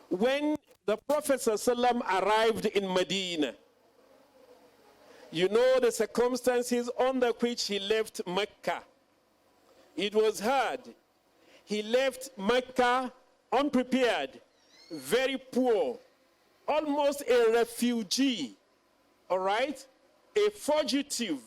When the Prophet ﷺ arrived in Medina, you know the circumstances under which he left Mecca. It was hard. He left Mecca unprepared, very poor, almost a refugee, all right? A fugitive.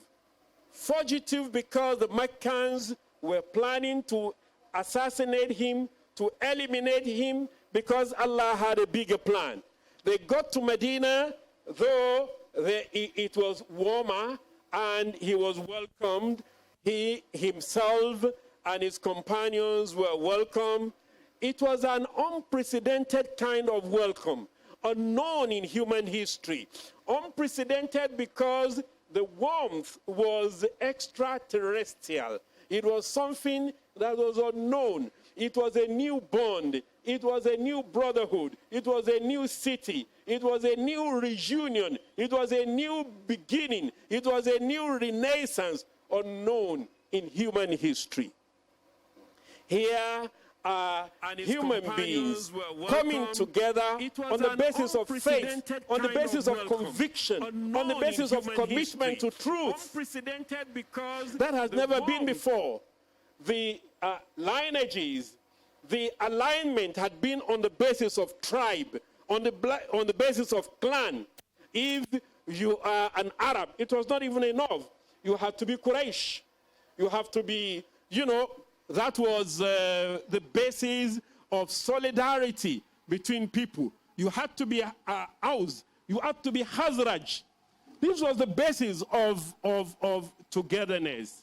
Fugitive because the Meccans were planning to assassinate him, to eliminate him, because Allah had a bigger plan. They got to Medina, though it was warmer, and he was welcomed. He himself and his companions were welcome. It was an unprecedented kind of welcome, unknown in human history. Unprecedented because the warmth was extraterrestrial. It was something that was unknown. It was a new bond. It was a new brotherhood. It was a new city. It was a new reunion. It was a new beginning. It was a new renaissance unknown in human history. Here are human beings coming together on the basis of faith, on the basis of conviction, on the basis of commitment to truth. That has never been before. The lineages, the alignment had been on the basis of tribe, on the basis of clan. If you are an Arab, it was not even enough. You had to be Quraysh. You have to be, you know, that was the basis of solidarity between people. You had to be Aus. You had to be Hazraj. This was the basis of togetherness.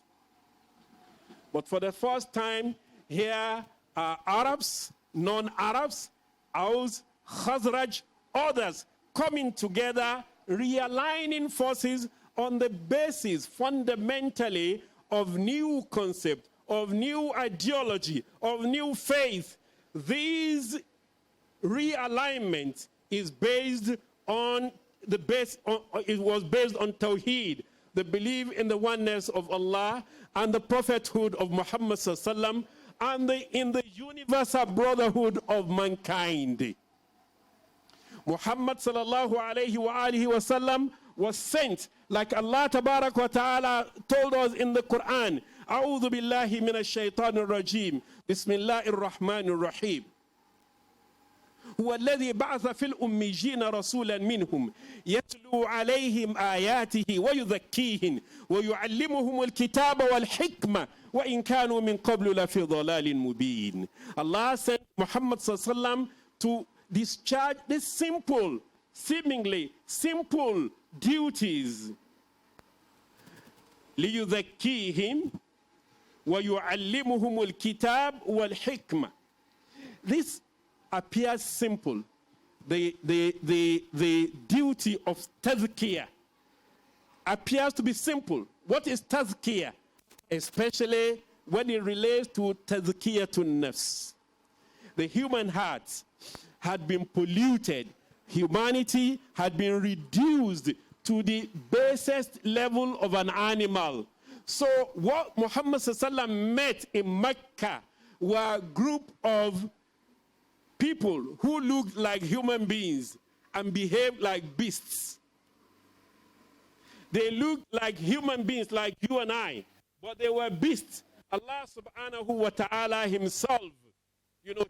But for the first time, here are Arabs, non-Arabs, Aus, Khazraj, others coming together, realigning forces on the basis fundamentally of new concept, of new ideology, of new faith. This realignment is based on it was based on Tawheed, the belief in the oneness of Allah and the prophethood of Muhammad sallallahu and in the universal brotherhood of mankind. Muhammad sallallahu alayhi wa alihi wasallam was sent, like Allah tabarak wa ta'ala told us in the Qur'an, A'udhu billahi minash shaitanir rajim, Bismillahir Rahmanir Rahim. هو الذي بعث في الأميين رسولا منهم يتلو عليهم آياته ويذكيهم ويعلمهم الكتاب والحكمة وإن كانوا من قبل لفي ضلال مبين. Allah sent Muhammad sallallahu alaihi wasallam to discharge these simple, seemingly simple duties. ليذكيهم ويعلمهم الكتاب والحكمة. This appears simple. The duty of tazkiyah appears to be simple. What is tazkiyah? Especially when it relates to tazkiyah to nafs. The human heart had been polluted. Humanity had been reduced to the basest level of an animal. So what Muhammad sallallahu met in Mecca were a group of people who looked like human beings and behaved like beasts. They looked like human beings like you and I, but they were beasts. Allah subhanahu wa ta'ala himself,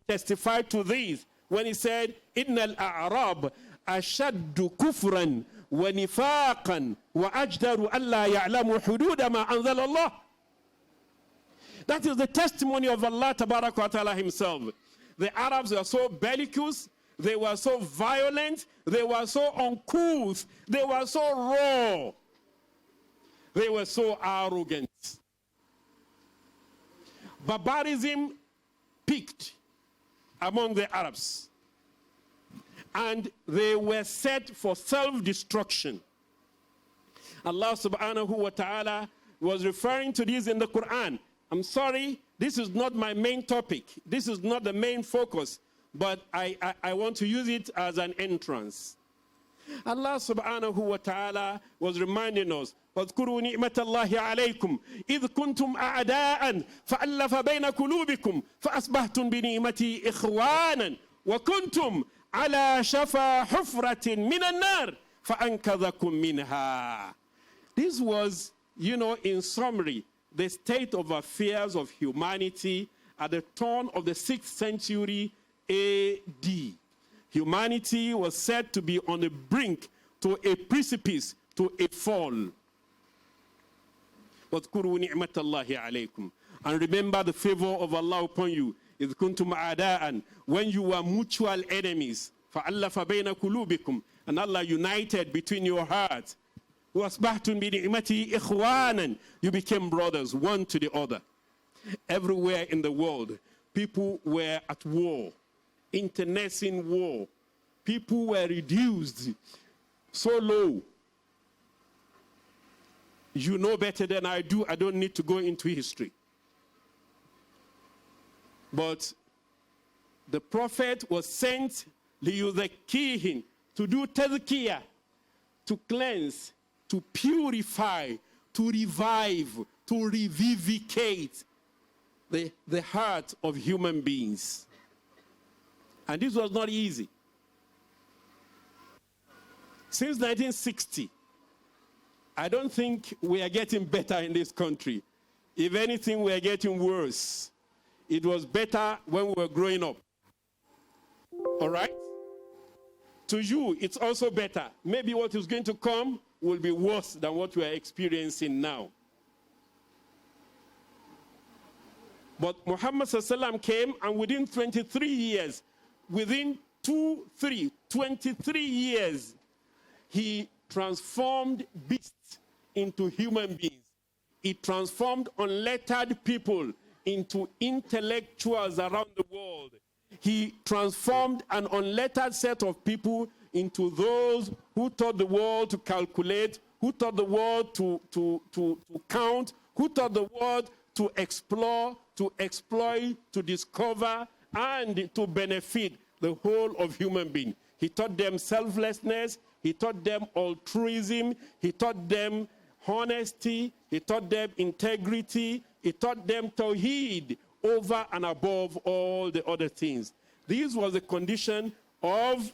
testified to this when he said, Innal a'rab ashaddu kufran wa nifaqan wa ajdaru alla ya'lamu hududa ma anzal Allah. That is the testimony of Allah tabarak wa ta'ala himself. The Arabs were so bellicose, they were so violent, they were so uncouth, they were so raw, they were so arrogant. Barbarism peaked among the Arabs, and they were set for self-destruction. Allah subhanahu wa ta'ala was referring to this in the Qur'an. I'm sorry, this is not my main topic. This is not the main focus, but I want to use it as an entrance. Allah subhanahu wa ta'ala was reminding us, واذكروا نعمة الله عليكم إذ كنتم أعداء فألف بين قلوبكم فأصبحتم بنعمتي إخوانا وكنتم على شفا حفرة من النار فأنقذكم منها. This was, in summary, the state of affairs of humanity at the turn of the 6th century AD. Humanity was said to be on the brink to a precipice, to a fall. وَاذْكُرُوا نِعْمَةَ اللَّهِ عَلَيْكُمْ. And remember the favor of Allah upon you. إِذْ كُنْتُمْ أَعْدَاءً. When you were mutual enemies. فَأَلَّفَ بَيْنَ قُلُوبِكُمْ. And Allah united between your hearts. وَأَصْبَحْتُمْ بِنِعْمَتِهِ إِخْوَانًا. You became brothers, one to the other. Everywhere in the world, people were at war, internecine war. People were reduced so low. You know better than I do. I don't need to go into history. But the prophet was sent لِيُذَكِّيهِمْ, to do tazkiyah, to cleanse, to purify, to revive, to revivicate the heart of human beings. And this was not easy. Since 1960, I don't think we are getting better in this country. If anything, we are getting worse. It was better when we were growing up. All right? To you, it's also better. Maybe what is going to come will be worse than what we are experiencing now. But Muhammad ﷺ came, and within 23 years, 23 years, he transformed beasts into human beings. He transformed unlettered people into intellectuals around the world. He transformed an unlettered set of people into those who taught the world to calculate, who taught the world to count, who taught the world to explore, to exploit, to discover, and to benefit the whole of human being. He taught them selflessness. He taught them altruism. He taught them honesty. He taught them integrity. He taught them tawheed over and above all the other things. This was the condition of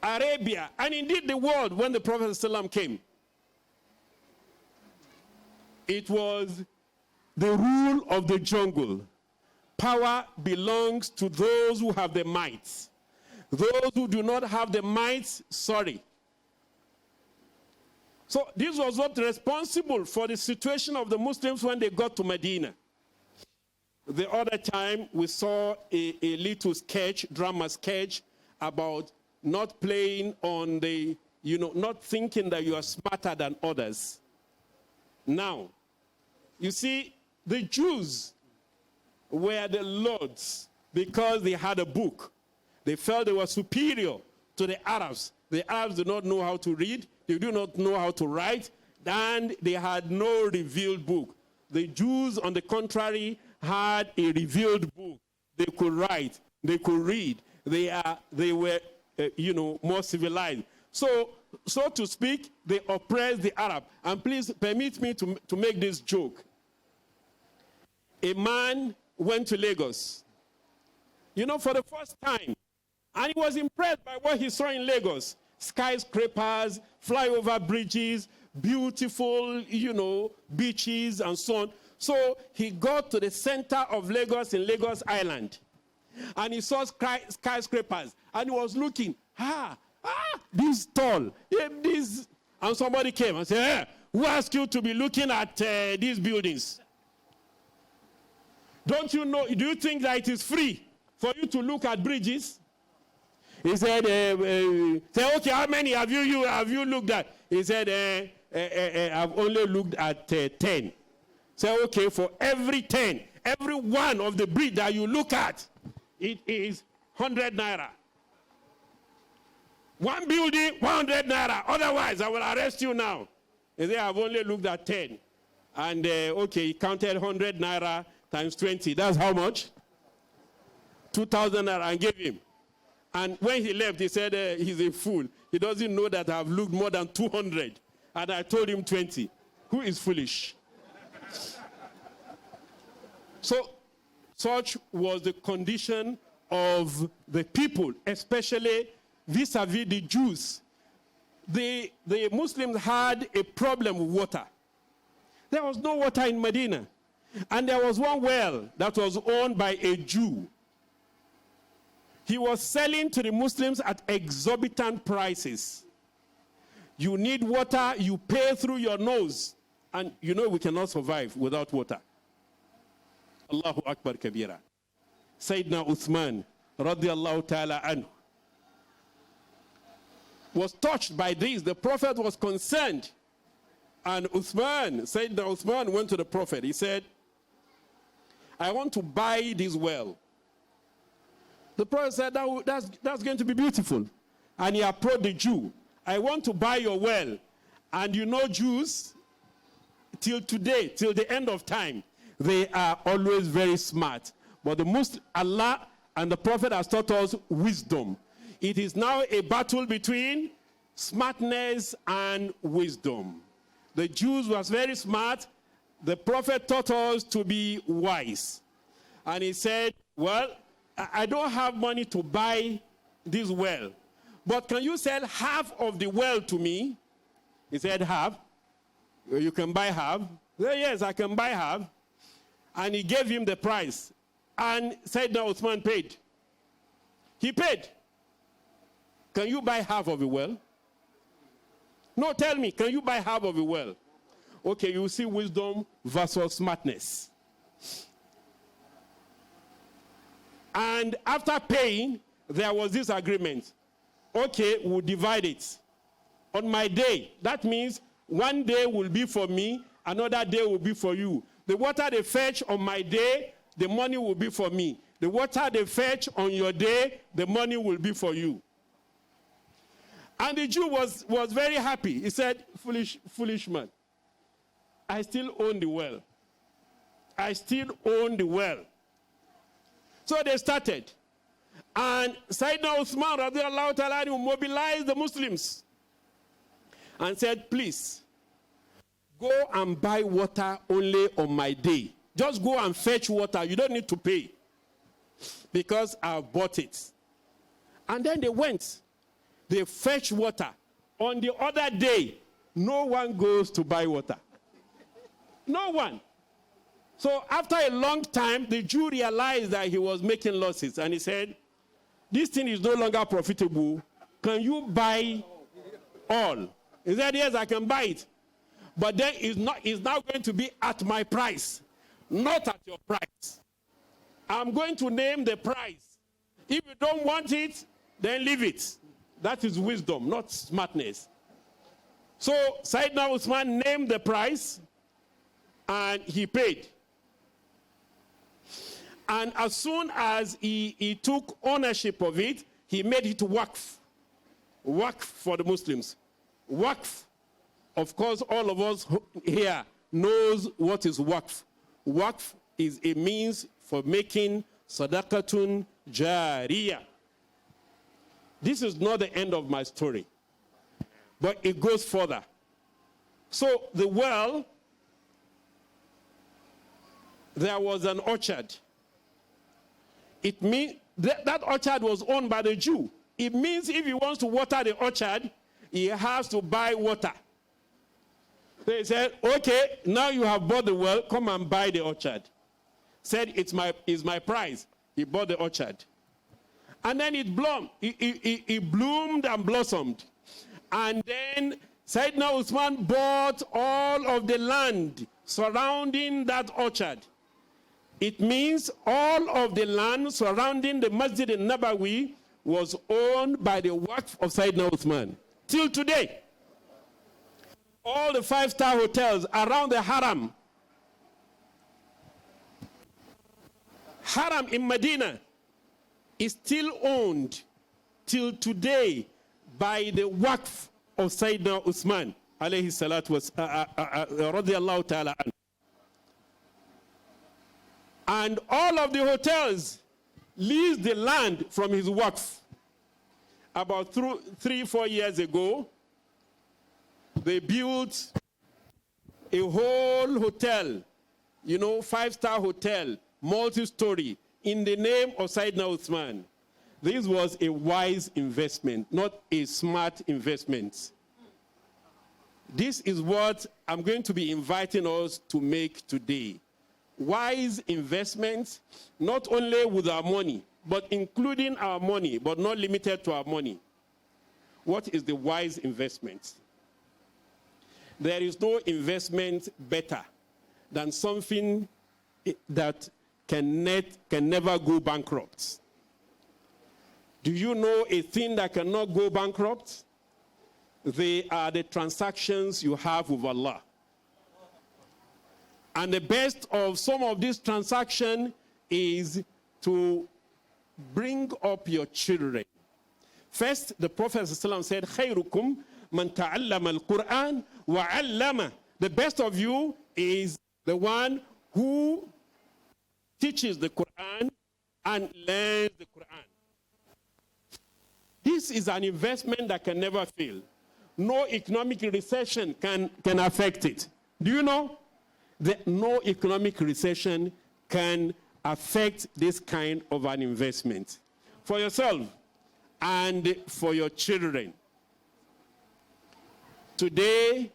Arabia, and indeed the world, when the Prophet ﷺ came. It was the rule of the jungle. Power belongs to those who have the might. Those who do not have the might, sorry. So this was what responsible for the situation of the Muslims when they got to Medina. The other time we saw a little sketch, drama sketch, about not playing on the, not thinking that you are smarter than others. Now, you see, the Jews were the lords because they had a book. They felt they were superior to the Arabs. The Arabs do not know how to read. They do not know how to write. And they had no revealed book. The Jews, on the contrary, had a revealed book. They could write. They could read. They were, more civilized. So to speak, they oppressed the Arab. And please permit me to make this joke. A man went to Lagos, for the first time. And he was impressed by what he saw in Lagos. Skyscrapers, flyover bridges, beautiful, beaches and so on. So he got to the center of Lagos in Lagos Island. And he saw skyscrapers. And he was looking, this tall. This. And somebody came and said, hey, who asked you to be looking at these buildings? Don't you know, do you think that it is free for you to look at bridges? He said, okay, how many have you looked at? He said, I've only looked at 10. Say, okay, for every 10, every one of the bridge that you look at, it is 100 naira. One building, 100 naira. Otherwise, I will arrest you now. He said, I've only looked at 10. And, okay, he counted 100 naira times 20. That's how much? 2,000 naira, and gave him. And when he left, he said, he's a fool. He doesn't know that I've looked more than 200. And I told him 20. Who is foolish? So, such was the condition of the people, especially vis-a-vis the Jews. The Muslims had a problem with water. There was no water in Medina. And there was one well that was owned by a Jew. He was selling to the Muslims at exorbitant prices. You need water, you pay through your nose. And you know we cannot survive without water. Allahu Akbar Kabira. Sayyidina Uthman, radiallahu ta'ala anhu, was touched by this. The Prophet was concerned. And Sayyidina Uthman went to the Prophet. He said, I want to buy this well. The Prophet said, that's going to be beautiful. And he approached the Jew. I want to buy your well. And you know Jews, till today, till the end of time, they are always very smart. But Allah and the Prophet has taught us wisdom. It is now a battle between smartness and wisdom. The Jews was very smart. The Prophet taught us to be wise. And he said, well, I don't have money to buy this well, but can you sell half of the well to me? He said, half? You can buy half? He said, yes, I can buy half. And he gave him the price. And Sayyidina Uthman paid. He paid. Can you buy half of a well? No, tell me, can you buy half of a well? Okay, you see wisdom versus smartness. And after paying, there was this agreement. Okay, we'll divide it. On my day, that means one day will be for me, another day will be for you. The water they fetch on my day, the money will be for me. The water they fetch on your day, the money will be for you. And the Jew was very happy. He said, foolish man, I still own the well. I still own the well. So they started. And Sayyidina Uthman radiallahu ta'ala mobilized the Muslims and said, please, go and buy water only on my day. Just go and fetch water. You don't need to pay because I've bought it. And then they went. They fetched water. On the other day, no one goes to buy water. No one. So after a long time, the Jew realized that he was making losses. And he said, this thing is no longer profitable. Can you buy all? He said, yes, I can buy it. But then it's now going to be at my price, not at your price. I'm going to name the price. If you don't want it, then leave it. That is wisdom, not smartness. So Sayyidina Uthman named the price and he paid. And as soon as he took ownership of it, he made it waqf. Waqf for the Muslims. Waqf. Of course, all of us here knows what is waqf. Waqf is a means for making sadaqatun jariyah. This is not the end of my story, but it goes further. So the well, there was an orchard. It means that orchard was owned by the Jew. It means if he wants to water the orchard, he has to buy water. They said, okay, now you have bought the well, come and buy the orchard. Said, it's my price. He bought the orchard. And then it bloomed. It bloomed and blossomed. And then Sayyidina Uthman bought all of the land surrounding that orchard. It means all of the land surrounding the Masjid al-Nabawi was owned by the Waqf of Sayyidina Uthman. Till today, all the 5-star hotels around the Haram in Medina is still owned till today by the Waqf of Sayyidina Uthman alayhi salatu was radiyallahu ta'ala anhu. And all of the hotels leased the land from his Waqf. About 3-4 years ago, they built a whole hotel, 5-star hotel, multi-story, in the name of Sayyidina Uthman. This was a wise investment, not a smart investment. This is what I'm going to be inviting us to make today. Wise investments, not only with our money, but including our money, but not limited to our money. What is the wise investment? There is no investment better than something that can never go bankrupt. Do you know a thing that cannot go bankrupt? They are the transactions you have with Allah. And the best of some of these transactions is to bring up your children. First, the Prophet ﷺ said, خَيْرُكُمْ مَنْ تَعَلَّمَ الْقُرْآنَ وَعَلَّمَ. The best of you is the one who teaches the Qur'an and learns the Qur'an. This is an investment that can never fail. No economic recession can affect it. Do you know that no economic recession can affect this kind of an investment for yourself and for your children? Today,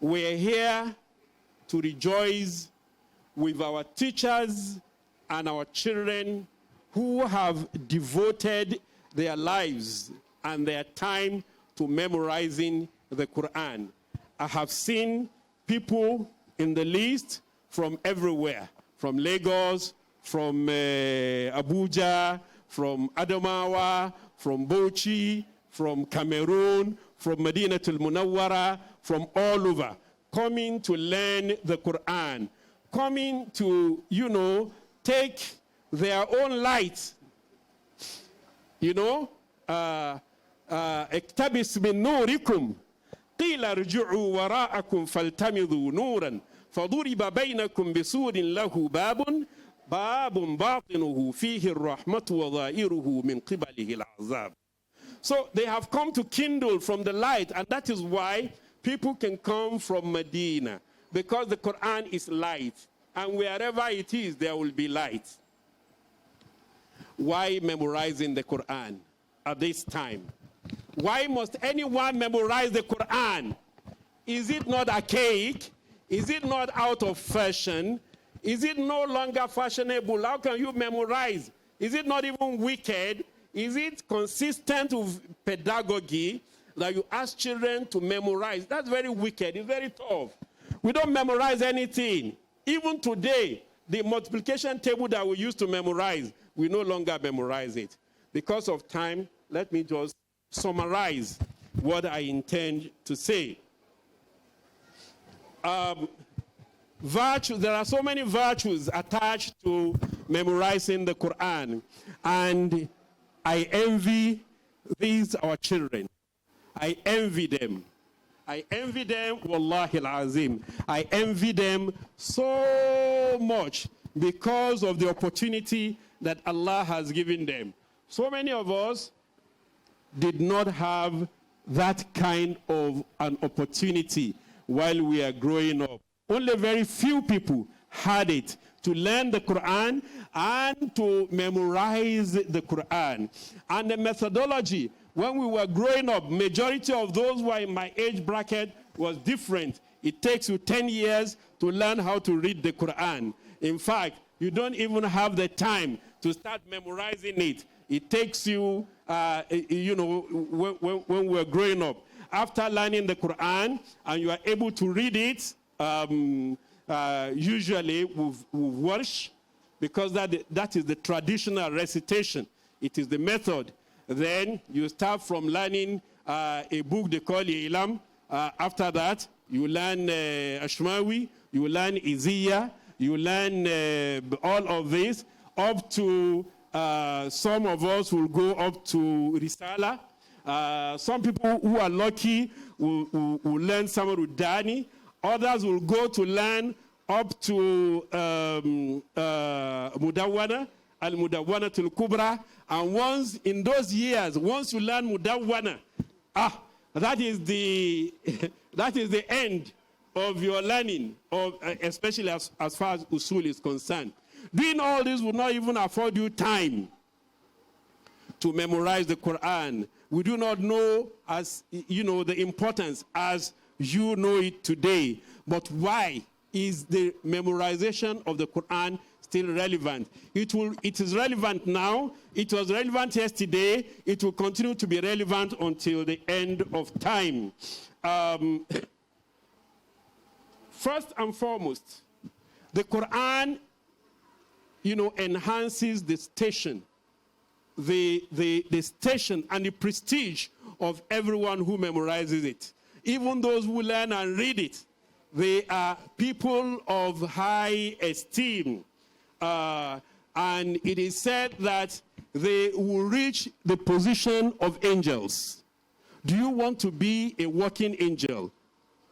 we're here to rejoice with our teachers and our children who have devoted their lives and their time to memorizing the Quran. I have seen people in the list from everywhere, from Lagos, from Abuja, from Adamawa, from Bauchi, from Cameroon, from Madinatul Munawwara, from all over, coming to learn the Quran, coming to, take their own light, اقتبس من نوركم قيل ارجعوا وراءكم فالتمضوا نورا فضرب بينكم بسور له باب باطنه فيه الرحمة وظاهره من قبله العذاب. So they have come to kindle from the light, and that is why people can come from Medina, because the Quran is light, and wherever it is, there will be light. Why memorizing the Quran at this time? Why must anyone memorize the Quran? Is it not archaic? Is it not out of fashion? Is it no longer fashionable? How can you memorize? Is it not even wicked? Is it consistent with pedagogy that you ask children to memorize? That's very wicked. It's very tough. We don't memorize anything. Even today, the multiplication table that we used to memorize, we no longer memorize it. Because of time, let me just summarize what I intend to say. Virtues, there are so many virtues attached to memorizing the Quran, and I envy these our children. I envy them. I envy them, wallahi al-azim. I envy them so much because of the opportunity that Allah has given them. So many of us did not have that kind of an opportunity while we are growing up. Only very few people had it to learn the Quran and to memorize the Quran. And the methodology, when we were growing up, majority of those who were in my age bracket was different. It takes you 10 years to learn how to read the Quran. In fact, you don't even have the time to start memorizing it. It takes you, when we're growing up. After learning the Quran, and you are able to read it, usually with warsh, because that is the traditional recitation. It is the method. Then you start from learning a book they call Ilam. After that, you learn Ashmawi, you learn Izziya, you learn all of this, up to some of us will go up to Risala. Some people who are lucky will learn Samarudani. Others will go to learn up to Mudawwana, Al-Mudawwana Tul Kubra. And once in those years, once you learn Mudawwana, that is the end of your learning, especially as far as Usul is concerned. Doing all this will not even afford you time to memorize the Quran. We do not know, as you know, the importance as you know it today. But why is the memorization of the Quran still relevant? It is relevant now. It was relevant yesterday. It will continue to be relevant until the end of time. First and foremost, the Quran, enhances the station, the station and the prestige of everyone who memorizes it. Even those who learn and read it, they are people of high esteem. And it is said that they will reach the position of angels. Do you want to be a walking angel?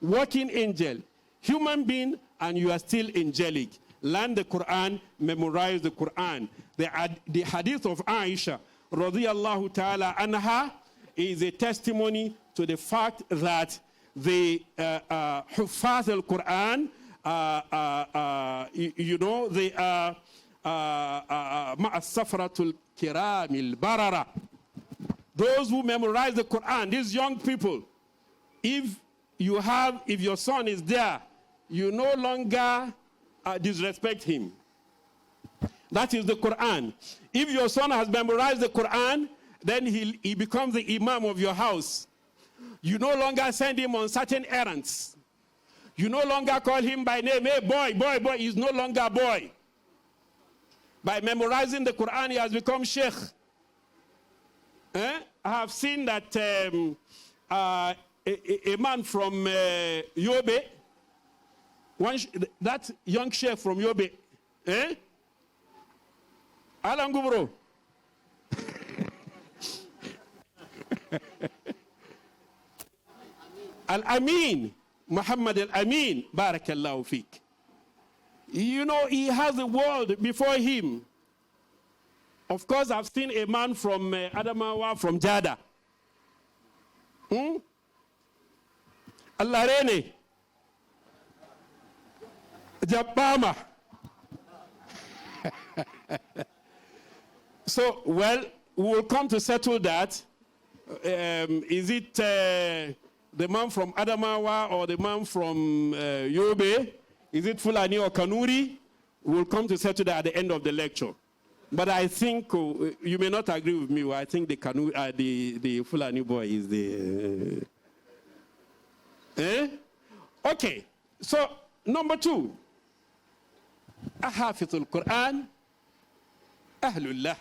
Walking angel, human being, and you are still angelic. Learn the Quran, memorize the Quran. The hadith of Aisha, radiyallahu ta'ala anha, is a testimony to the fact that the Huffaz al-Quran, they are ma'as-safratul kiramil barara. Those who memorize the Quran, these young people, if your son is there, you no longer disrespect him. That is the Quran. If your son has memorized the Quran, then he becomes the imam of your house. You no longer send him on certain errands. You no longer call him by name. Hey, boy, boy, boy. He's no longer a boy. By memorizing the Quran, he has become Sheikh. I have seen that a man from Yobe, that young Sheikh from Yobe, Alan Gubro. Al-Amin, Muhammad Al-Amin, Barakallahu Fik. He has the world before him. Of course, I've seen a man from Adamawa, from Jada. Al-Larene, Jabama. So, well, we will come to settle that. Is it the man from Adamawa or the man from Yobe? Is it Fulani or Kanuri? We'll come to settle that at the end of the lecture. But I think you may not agree with me. I think the Fulani boy is the. Okay. So number 2, Ahafizul Quran, Ahlullah.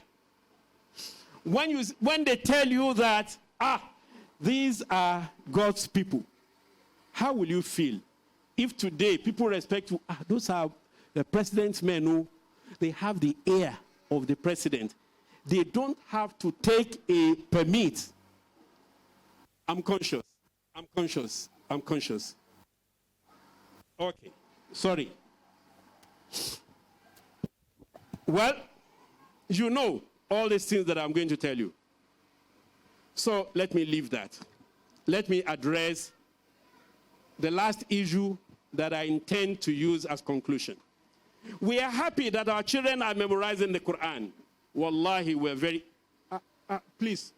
When they tell you that these are God's people, how will you feel? If today people respect you, those are the president's men who they have the ear of the president. They don't have to take a permit. I'm conscious. Okay, sorry. Well, you know all these things that I'm going to tell you. So let me leave that. Let me address the last issue that I intend to use as conclusion. We are happy that our children are memorizing the Quran. Wallahi, we're very... please.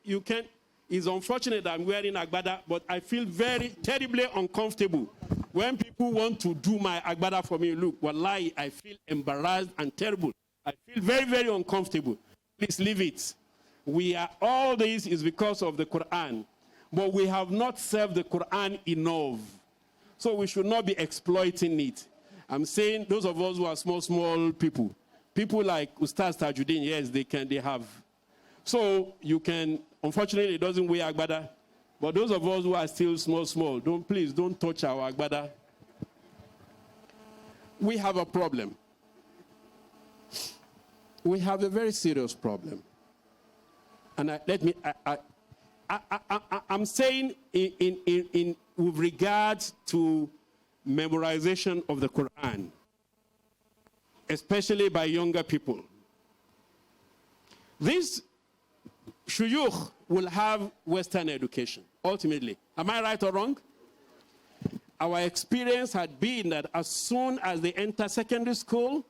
You can't... It's unfortunate that I'm wearing agbada, but I feel very terribly uncomfortable when people want to do my agbada for me. Look, wallahi, I feel embarrassed and terrible. I feel very, very uncomfortable. Please leave it. All this is because of the Quran. But we have not served the Quran enough. So we should not be exploiting it. I'm saying those of us who are small people like Ustaz Tajuddin, yes, they have. So you can, unfortunately, it doesn't wear agbada. But those of us who are still small, please don't touch our agbada. We have a problem. We have a very serious problem. And I'm saying with regards to memorization of the Quran, especially by younger people. These shuyukh will have Western education, ultimately. Am I right or wrong? our experience had been that as soon as they enter secondary school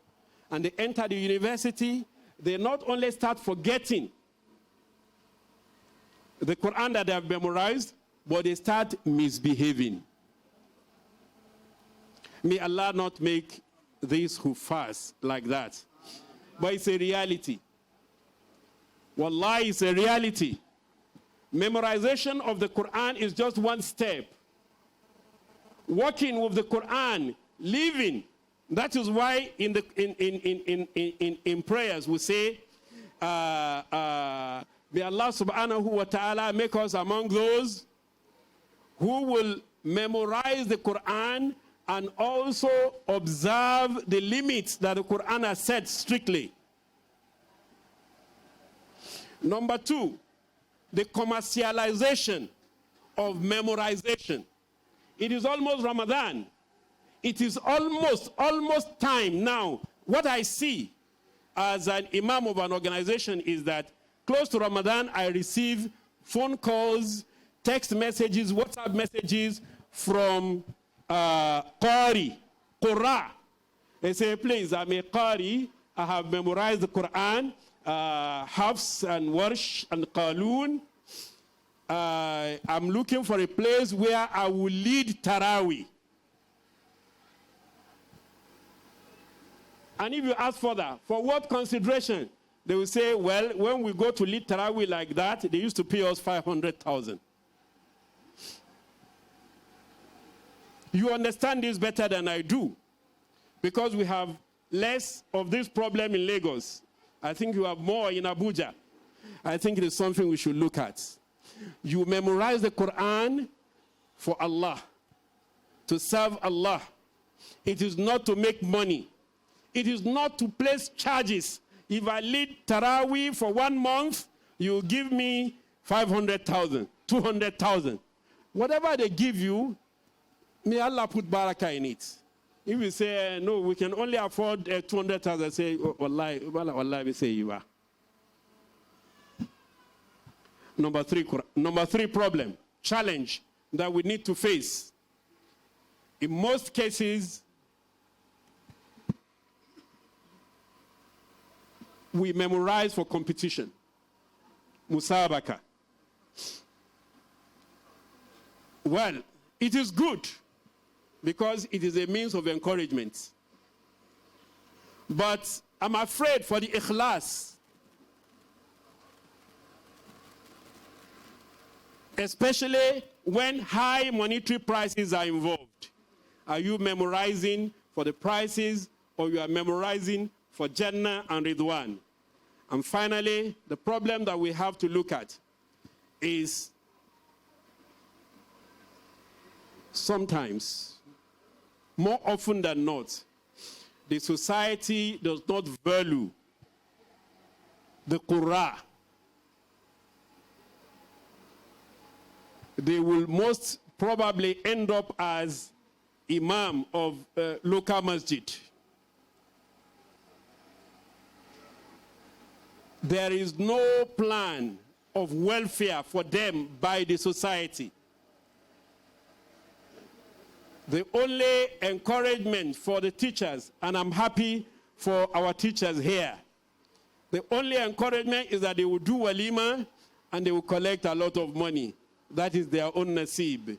and they enter the university, they not only start forgetting the Quran that they have memorized, but they start misbehaving. May Allah not make these who fast like that. But it's a reality. Wallahi, it's a reality. Memorization of the Quran is just one step. Working with the Quran, living. That is why in prayers we say, may Allah subhanahu wa ta'ala make us among those who will memorize the Quran and also observe the limits that the Quran has set strictly. Number two, the commercialization of memorization. It is almost Ramadan. It is almost time now. What I see as an imam of an organization is that close to Ramadan, I receive phone calls, text messages, WhatsApp messages from Qur'an. They say, please, I'm a Qari. I have memorized the Quran, Hafs and Warsh and Qalun. I'm looking for a place where I will lead Taraweeh. And if you ask further, for what consideration? They will say, well, when we go to lead Taraweeh like that, they used to pay us 500,000. You understand this better than I do, because we have less of this problem in Lagos. I think you have more in Abuja. I think it is something we should look at. You memorize the Quran for Allah, to serve Allah. It is not to make money. It is not to place charges. If I lead Taraweeh for 1 month, you give me 500,000, 200,000. Whatever they give you, may Allah put barakah in it. If you say, no, we can only afford 200,000, say, oh, wallahi, we say you are. Number three problem, challenge that we need to face. In most cases, we memorize for competition. Musabaka. Well, it is good because it is a means of encouragement. But I'm afraid for the ikhlas, especially when high monetary prices are involved. Are you memorizing for the prices, or you are memorizing for Jannah and Ridwan? And finally, the problem that we have to look at is sometimes, more often than not, the society does not value the Qur'an. They will most probably end up as imam of local masjid. There is no plan of welfare for them by the society. The only encouragement for the teachers, and I'm happy for our teachers here, the only encouragement is that they will do walima and they will collect a lot of money. That is their own nasib.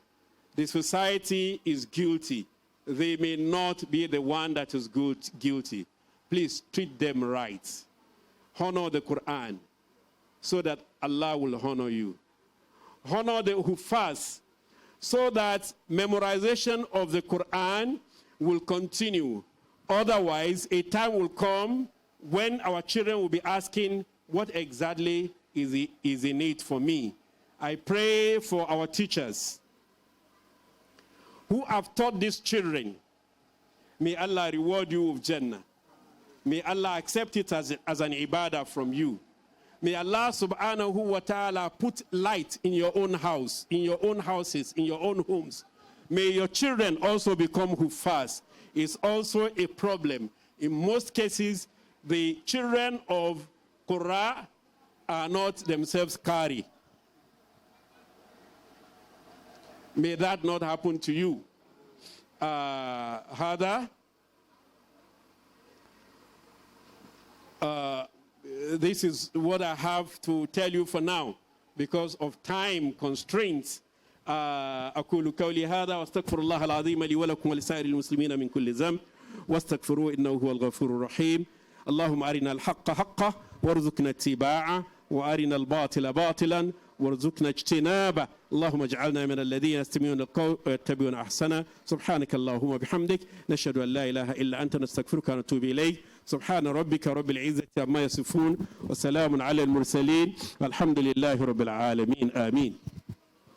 The society is guilty. They may not be the one that is guilty. Please treat them right. Honor the Quran so that Allah will honor you. Honor the who fast so that memorization of the Quran will continue. Otherwise, a time will come when our children will be asking, what exactly is in it for me? I pray for our teachers who have taught these children. May Allah reward you with Jannah. May Allah accept it as an ibadah from you. May Allah subhanahu wa ta'ala put light in your own house, in your own houses, in your own homes. May your children also become huffaz. It's also a problem. In most cases, the children of Qur'an are not themselves qari. May that not happen to you. هذا this is what I have to tell you for now because of time constraints. أقول قولي هذا واستغفر الله العظيم لي ولكم ولسائر المسلمين من كل ذنب واستغفروه إنه هو الغفور الرحيم. اللهم أرنا الحق حقا وارزقنا اتباعه وأرنا الباطل باطلا وارزقنا اجتنابه. اللهم اجعلنا من الذين يستمعون القول ويتبعون أحسنه. سبحانك اللهم وبحمدك نشهد أن لا إله إلا أنت نستغفرك ونتوب إليك. سبحان ربك رب العزة عما يصفون وسلام على المرسلين والحمد لله رب العالمين. آمين.